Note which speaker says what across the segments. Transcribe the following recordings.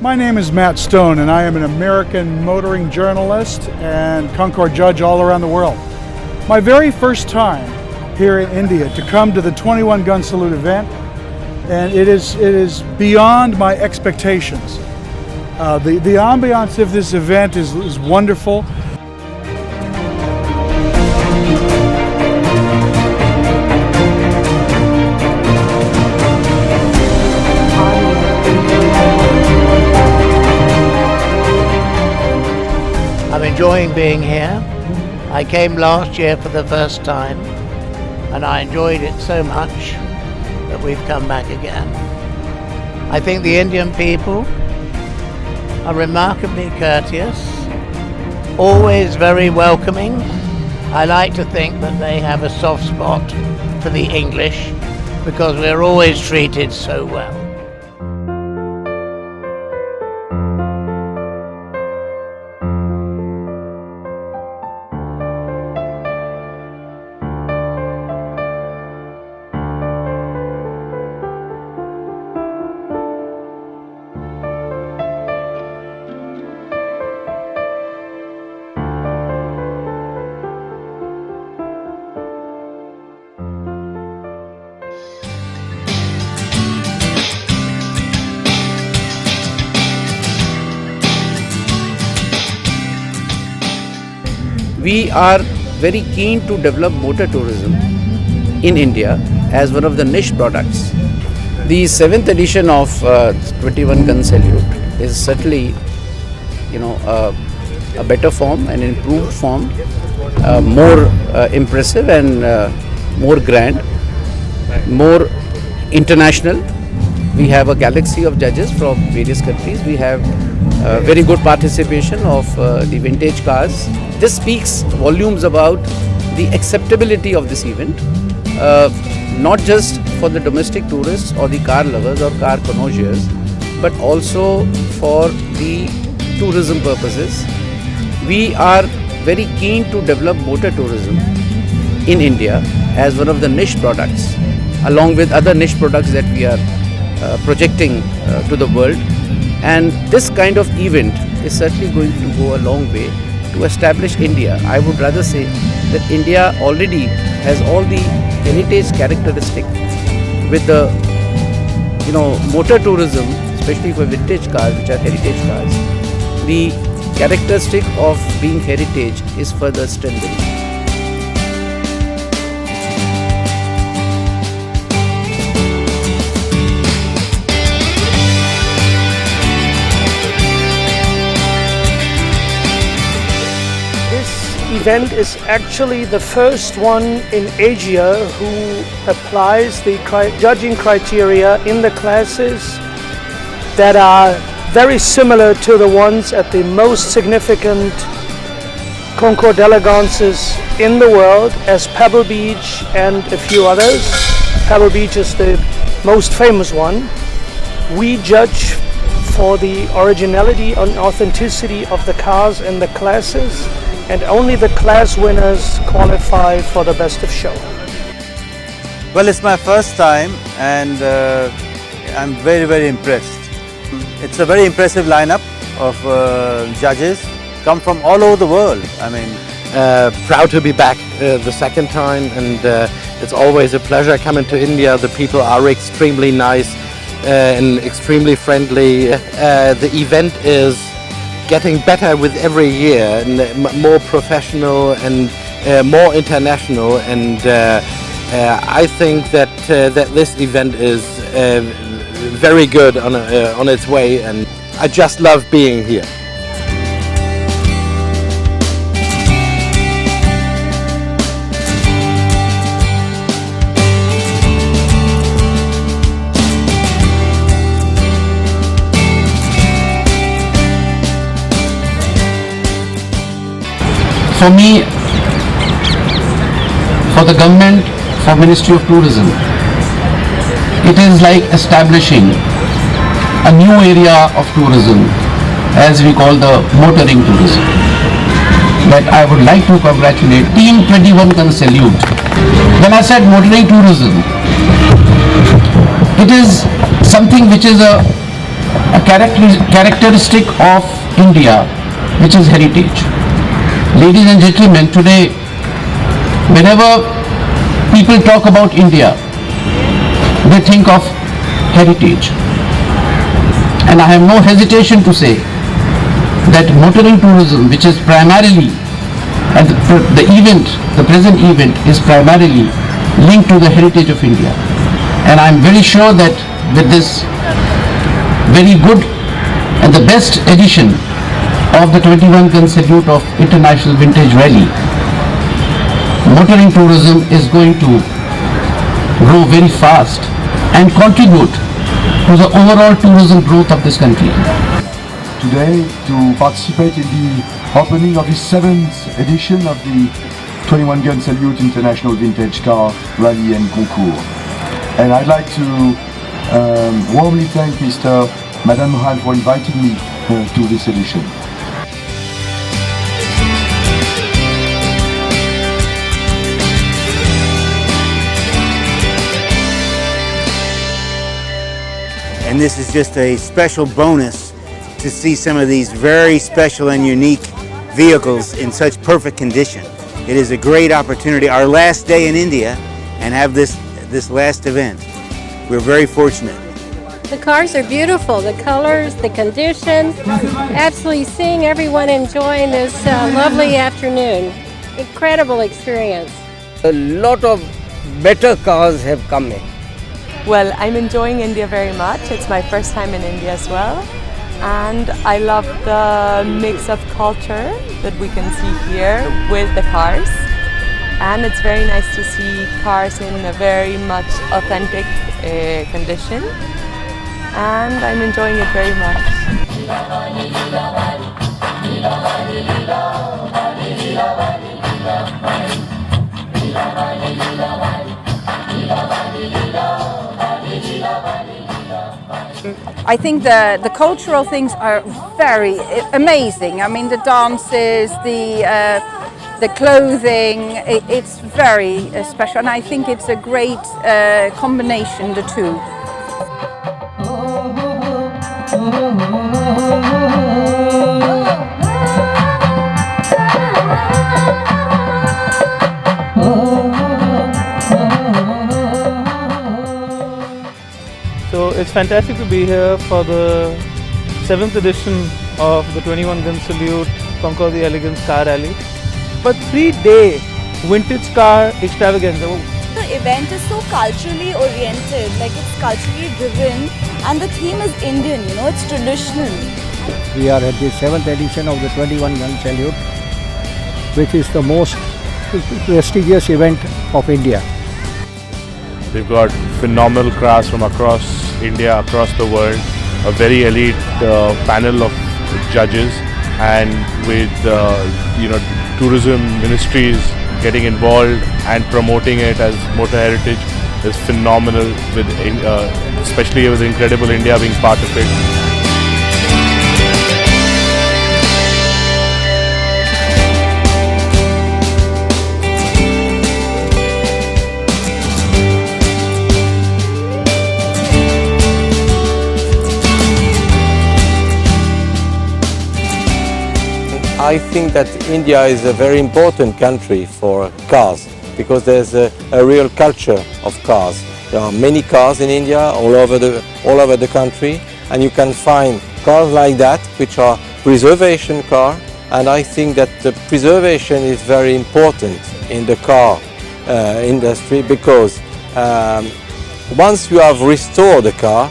Speaker 1: My name is Matt Stone, and I am an American motoring journalist and Concours judge all around the world. My very first time here in India to come to the 21 Gun Salute event, and it is beyond my expectations. The ambiance of this event is wonderful.
Speaker 2: I'm enjoying being here. I came last year for the first time and I enjoyed it so much that we've come back again. I think the Indian people are remarkably courteous, always very welcoming. I like to think that they have a soft spot for the English because we're always treated so well.
Speaker 3: We are very keen to develop motor tourism in India as one of the niche products. The 7th edition of 21 Gun Salute is certainly, a better form, an improved form, more impressive and more grand, more international. We have a galaxy of judges from various countries. We have very good participation of the vintage cars. This speaks volumes about the acceptability of this event, not just for the domestic tourists or the car lovers or car connoisseurs, but also for the tourism purposes. We are very keen to develop motor tourism in India as one of the niche products, along with other niche products that we are projecting to the world. And this kind of event is certainly going to go a long way to establish India. I would rather say that India already has all the heritage characteristic with the motor tourism, especially for vintage cars, which are heritage cars. The characteristic of being heritage is further strengthened.
Speaker 4: Event is actually the first one in Asia who applies the judging criteria in the classes that are very similar to the ones at the most significant Concours d'Elegances in the world, as Pebble Beach and a few others. Pebble Beach is the most famous one. We judge for the originality and authenticity of the cars in the classes, and only the class winners qualify for the best of show.
Speaker 5: Well, it's my first time and I'm very, very impressed. It's a very impressive lineup of judges, come from all over the world.
Speaker 6: Proud to be back the second time, and it's always a pleasure coming to India. The people are extremely nice and extremely friendly. The event is getting better with every year, and more professional and more international, and I think that this event is very good on its way, and I just love being here.
Speaker 7: For me, for the government, for Ministry of Tourism, it is like establishing a new area of tourism, as we call the motoring tourism. But I would like to congratulate Team 21 Gun Salute. When I said motoring tourism, it is something which is a a characteristic of India, which is heritage. Ladies and gentlemen, today, whenever people talk about India, they think of heritage. And I have no hesitation to say that motoring tourism, which is primarily, and the present event is primarily linked to the heritage of India. And I am very sure that with this very good and the best edition of the 21 Gun Salute of International Vintage Rally, motoring tourism is going to grow very fast and contribute to the overall tourism growth of this country.
Speaker 8: Today to participate in the opening of the 7th edition of the 21 Gun Salute International Vintage Car Rally and Concours. And I'd like to warmly thank Mr. Madame Mohan for inviting me to this edition.
Speaker 5: And this is just a special bonus to see some of these very special and unique vehicles in such perfect condition. It is a great opportunity, our last day in India, and have this last event. We're very fortunate.
Speaker 9: The cars are beautiful, the colors, the condition, absolutely seeing everyone enjoying this lovely afternoon. Incredible experience.
Speaker 10: A lot of better cars have come in.
Speaker 11: Well, I'm enjoying India very much. It's my first time in India as well. And I love the mix of culture that we can see here with the cars. And it's very nice to see cars in a very much authentic condition. And I'm enjoying it very much.
Speaker 12: I think the cultural things are very amazing. I mean, the dances, the clothing, it's very special, and I think it's a great combination, the two.
Speaker 13: So it's fantastic to be here for the 7th edition of the 21 Gun Salute Conquer the Elegance Car Rally. But 3-day vintage car extravaganza.
Speaker 14: The event is so culturally oriented, like it's culturally driven, and the theme is Indian, you know, it's traditional.
Speaker 15: We are at the 7th edition of the 21 Gun Salute, which is the most prestigious event of India.
Speaker 16: We've got phenomenal crafts from across India, across the world, a very elite panel of judges, and with tourism ministries getting involved and promoting it as motor heritage is phenomenal, with especially with Incredible India being part of it.
Speaker 6: I think that India is a very important country for cars because there's a real culture of cars. There are many cars in India all over the country, and you can find cars like that which are preservation cars, and I think that the preservation is very important in the car industry because once you have restored the car,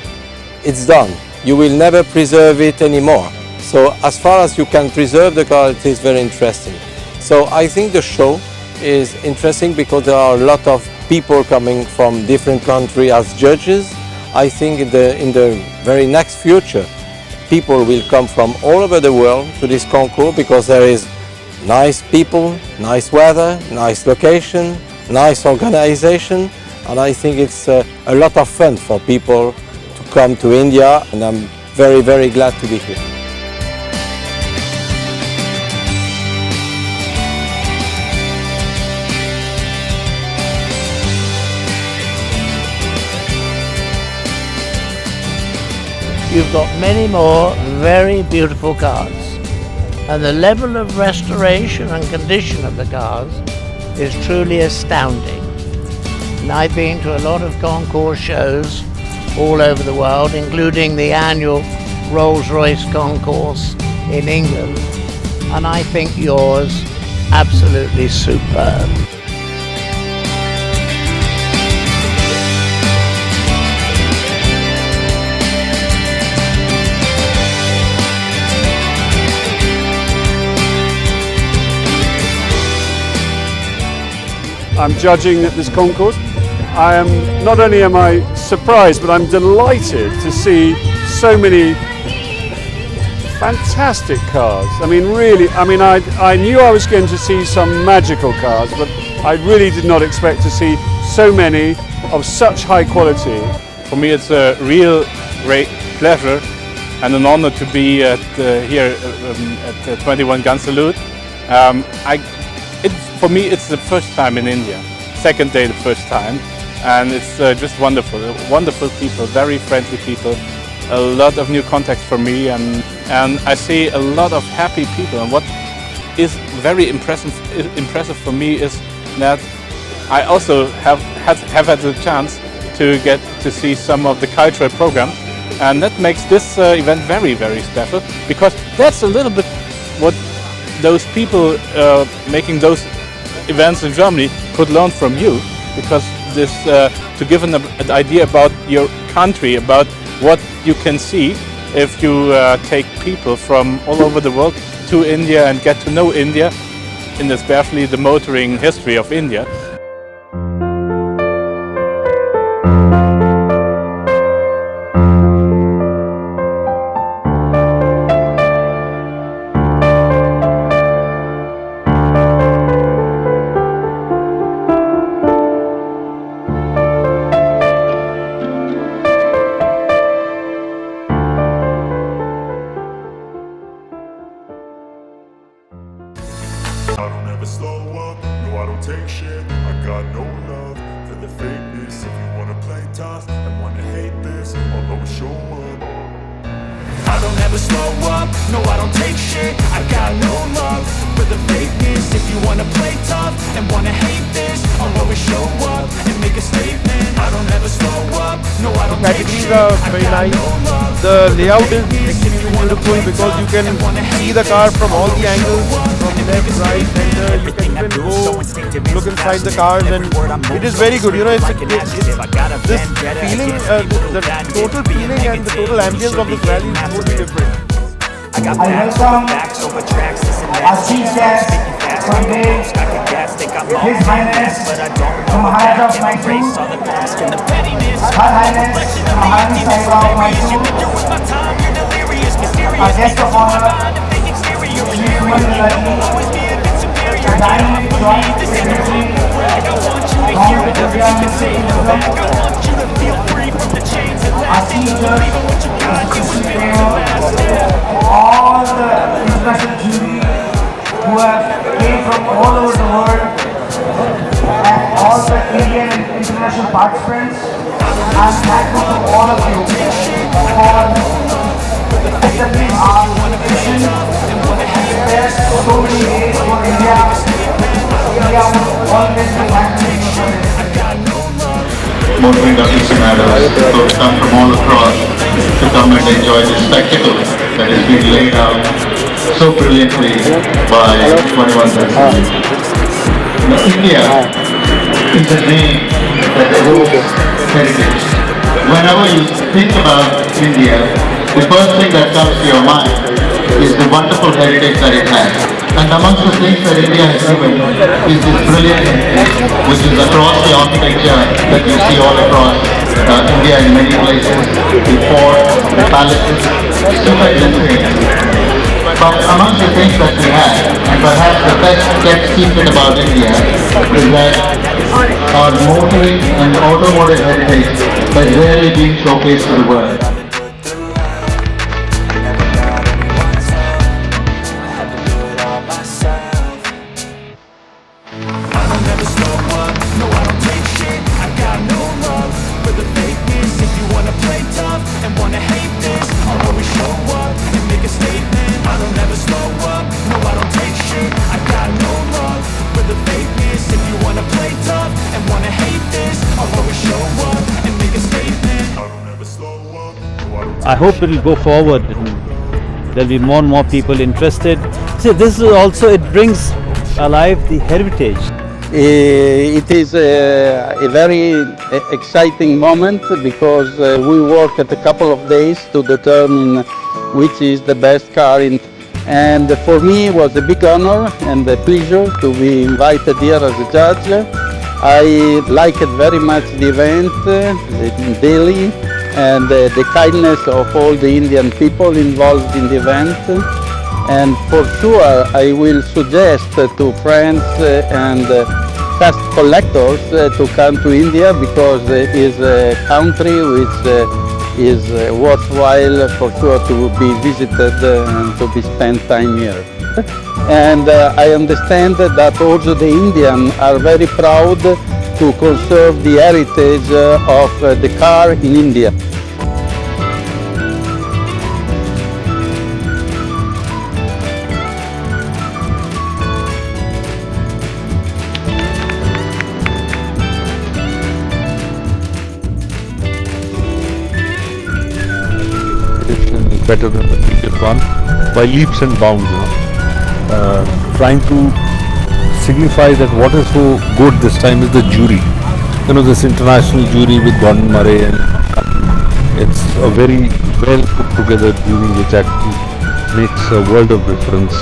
Speaker 6: it's done. You will never preserve it anymore. So as far as you can preserve the car, it is very interesting. So I think the show is interesting because there are a lot of people coming from different countries as judges. I think in the very next future, people will come from all over the world to this concours because there is nice people, nice weather, nice location, nice organization, and I think it's a lot of fun for people to come to India, and I'm very, very glad to be here.
Speaker 2: you've got many more very beautiful cars. And the level of restoration and condition of the cars is truly astounding. And I've been to a lot of concours shows all over the world, including the annual Rolls-Royce concours in England, and I think yours absolutely superb.
Speaker 17: I'm judging at this concours. Not only am I surprised, but I'm delighted to see so many fantastic cars. I mean, really, I knew I was going to see some magical cars, but I really did not expect to see so many of such high quality.
Speaker 16: For me, it's a real great pleasure and an honor to be here at the 21 Gun Salute. For me, it's the first time in India. Second day, the first time. And it's just wonderful. Wonderful people, very friendly people. A lot of new contacts for me, and I see a lot of happy people. And what is very impressive for me is that I also have had the chance to get to see some of the cultural program, and that makes this event very, very special, because that's a little bit what those people making those events in Germany could learn from you, because this to give an idea about your country, about what you can see if you take people from all over the world to India and get to know India, and especially the motoring history of India.
Speaker 18: I don't ever slow up, no I don't take shit. I got no love for the fakeness. If you wanna play tough and wanna hate this, I'll always show up. I don't ever slow up, no I don't take shit. I got no love for the fakeness. If you wanna play tough and wanna hate this, I'll always show up and make a statement. I don't ever slow up, no I don't take shit.
Speaker 19: Very nice. The layout is extremely beautiful because you can see the car from all the angles, from left, right, center. You can even go look inside the cars, and it is very good. You know, it's this feeling, the total feeling and the total ambience of this rally is totally different.
Speaker 20: I welcome our chief guest for today, His Highness the Maharaja of Mysore, Her Highness the Maharaja Sahiba of Mysore, our guest of honor, Shri Suman Milani, the Dynamic Joint Secretary, Government of India, our chief judge, all the international jury who have came from all over the world, and all the Indian and international participants. I'm thankful to all of you for accepting our invitation. There's so many days for India. India will always be thankful for this.
Speaker 21: Motoring WC matters, folks come from all across to come and enjoy this spectacle that has been laid out so brilliantly by 21 Gun Salute. India is a name that evokes heritage. Whenever you think about India, the first thing that comes to your mind is the wonderful heritage that it has. And amongst the things that India has given is this brilliant heritage, which is across the architecture that you see all across India in many places, the forts, the palaces, stupendous things. But amongst the things that we have, and perhaps the best kept secret about India, is that our motoring and automotive heritage has rarely been showcased to the world.
Speaker 5: I hope it will go forward and there'll be more and more people interested. See, this is also, it brings alive the heritage.
Speaker 1: It is a very exciting moment because we worked a couple of days to determine which is the best car and for me it was a big honor and a pleasure to be invited here as a judge. I liked very much the event in Delhi and the kindness of all the Indian people involved in the event. And for sure I will suggest to friends and fast collectors to come to India because it is a country which is worthwhile for sure to be visited and to be spent time here. And I understand that also the Indians are very proud to conserve the heritage of the car in India.
Speaker 16: Better than the previous one by leaps and bounds, trying to signify that what is so good this time is the jury. This international jury with Gordon Murray, and it's a very well put together jury which actually makes a world of difference.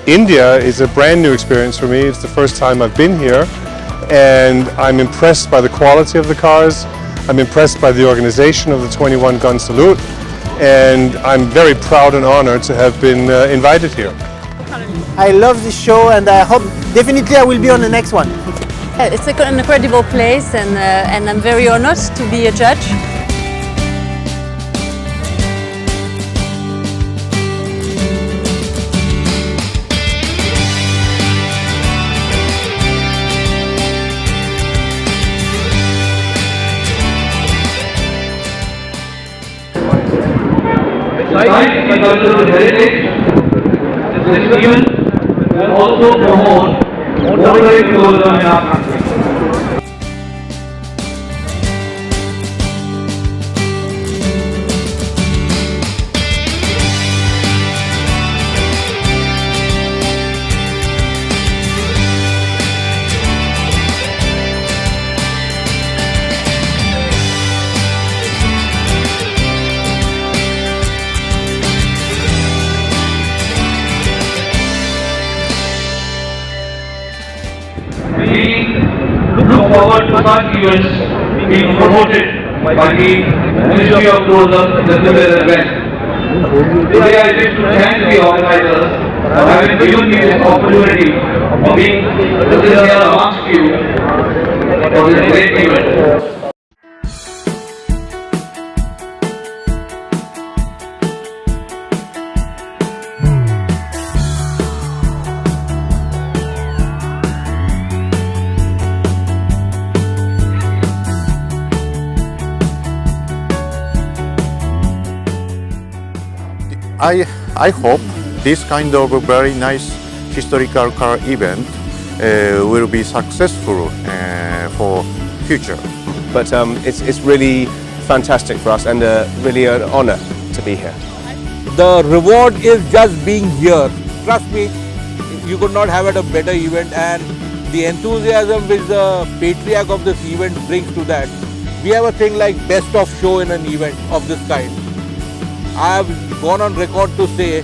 Speaker 22: India is a brand new experience for me. It's the first time I've been here and I'm impressed by the quality of the cars. I'm impressed by the organization of the 21 Gun Salute and I'm very proud and honored to have been invited here.
Speaker 23: I love this show and I hope definitely I will be on the next one.
Speaker 24: It's an incredible place and I'm very honored to be a judge.
Speaker 25: Besides the cultural heritage, this event will also promote motorized tourism in our country. Look forward to such events being promoted by the Ministry of Tourism in the similar event. Today I wish to thank the organizers for having given me this opportunity of being present here amongst you for this great event.
Speaker 3: I hope this kind of a very nice historical car event will be successful for future.
Speaker 4: But it's really fantastic for us and really an honor to be here.
Speaker 7: The reward is just being here. Trust me, you could not have had a better event, and the enthusiasm which the patriarch of this event brings to that. We have a thing like best of show in an event of this kind. I have gone on record to say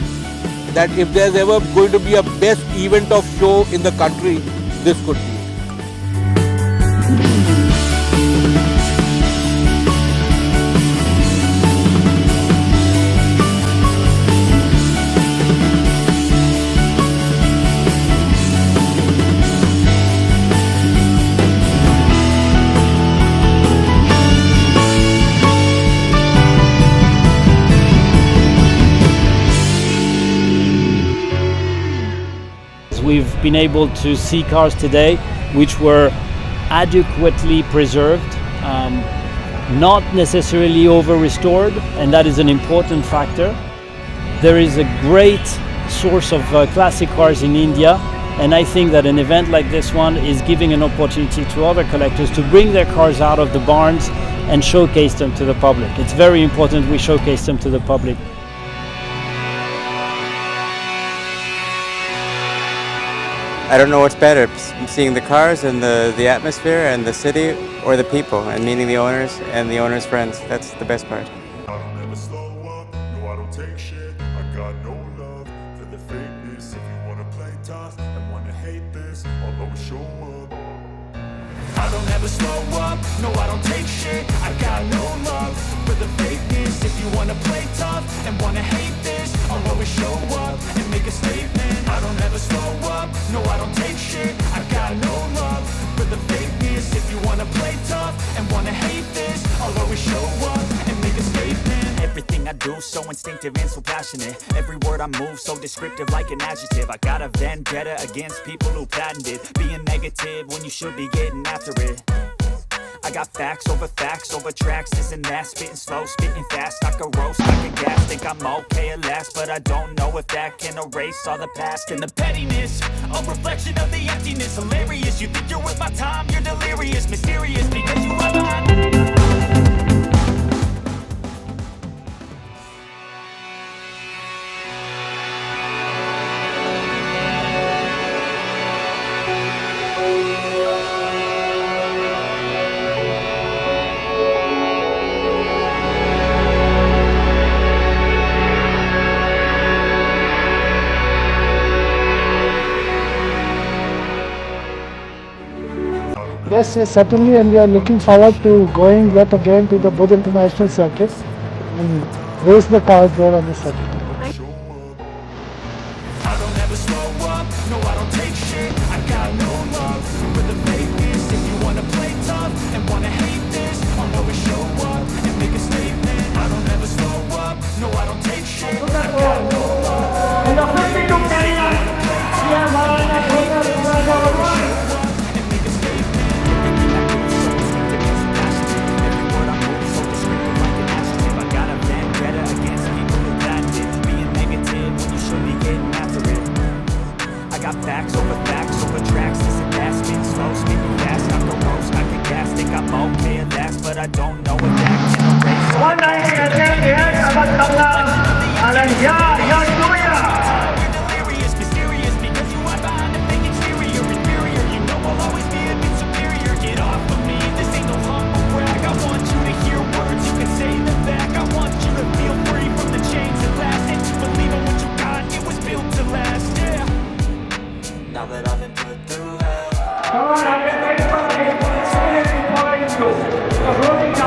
Speaker 7: that if there's ever going to be a best event of show in the country, this could be.
Speaker 8: We've been able to see cars today which were adequately preserved, not necessarily over-restored, and that is an important factor. There is a great source of classic cars in India, and I think that an event like this one is giving an opportunity to other collectors to bring their cars out of the barns and showcase them to the public. It's very important we showcase them to the public.
Speaker 5: I don't know what's better, seeing the cars and the atmosphere and the city, or the people and meeting the owners and the owners' friends. That's the best part.
Speaker 18: I don't ever slow up, no I don't take shit. I got no love for the fakeness. If you wanna play tough and wanna hate this, I'll always show up.
Speaker 9: I don't ever slow up, no I don't take shit. I got no love for the fakeness. If you wanna play tough and wanna hate this, I'll always show up and make a statement. I don't ever slow up, no I don't take shit. I got no love for the fakeness. If you wanna play tough and wanna hate this, I'll always show up and make a statement.
Speaker 26: Everything I do so instinctive and so passionate. Every word I move so descriptive like an adjective. I got a vendetta against people who patented being negative when you should be getting after it. I got facts over tracks, this and that. Spitting slow, spitting fast, I can roast, I can gas. Think I'm okay at last, but I don't know if that can erase all the past.
Speaker 9: And the pettiness, a reflection of the emptiness. Hilarious, you think you're worth my time, you're delirious. Mysterious, because you are behind.
Speaker 27: Yes, certainly, and we are looking forward to going yet again to the both international circuits and race the cars there on the circuit.
Speaker 9: I don't ever slow up, no I don't take shit. I got no love for the fakeness. If you wanna play tough and wanna hate this, I'll always show up and make a statement. I don't ever slow up, no I don't take shit. I got no love. And the 52 Kenyan,
Speaker 26: facts over tracks, this and that. Spitting slow, spitting fast, I can roast, I can gas. Think I'm okay at last, but I don't know if that can erase.
Speaker 9: One night in the day, you're delirious, mysterious, because you are behind the fake exterior. Inferior, you know I'll always be a bit superior. Get off of me, this ain't no humble brag. I want you to hear words, you can say them back. I want you to feel free from the chains that last, and to believe in what you got, it was built to last, yeah. Now that I've been put through hell. Come on, I'm getting ready for the rolling down.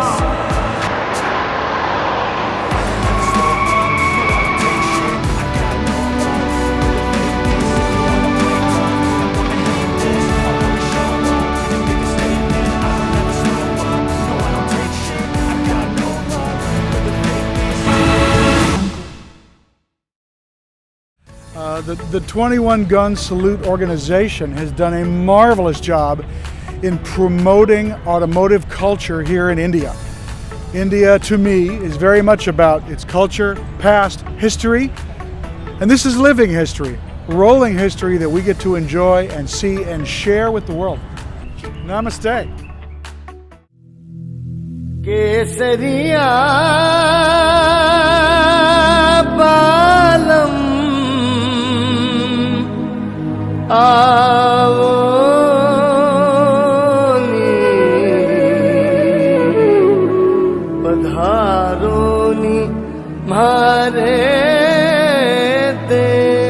Speaker 28: The 21 Gun Salute organization has done a marvelous job in promoting automotive culture here in India. India, to me, is very much about its culture, past, history, and this is living history, rolling history that we get to enjoy and see and share with the world. Namaste.
Speaker 2: केसरिया बालम आवो पधारोनी मारे दे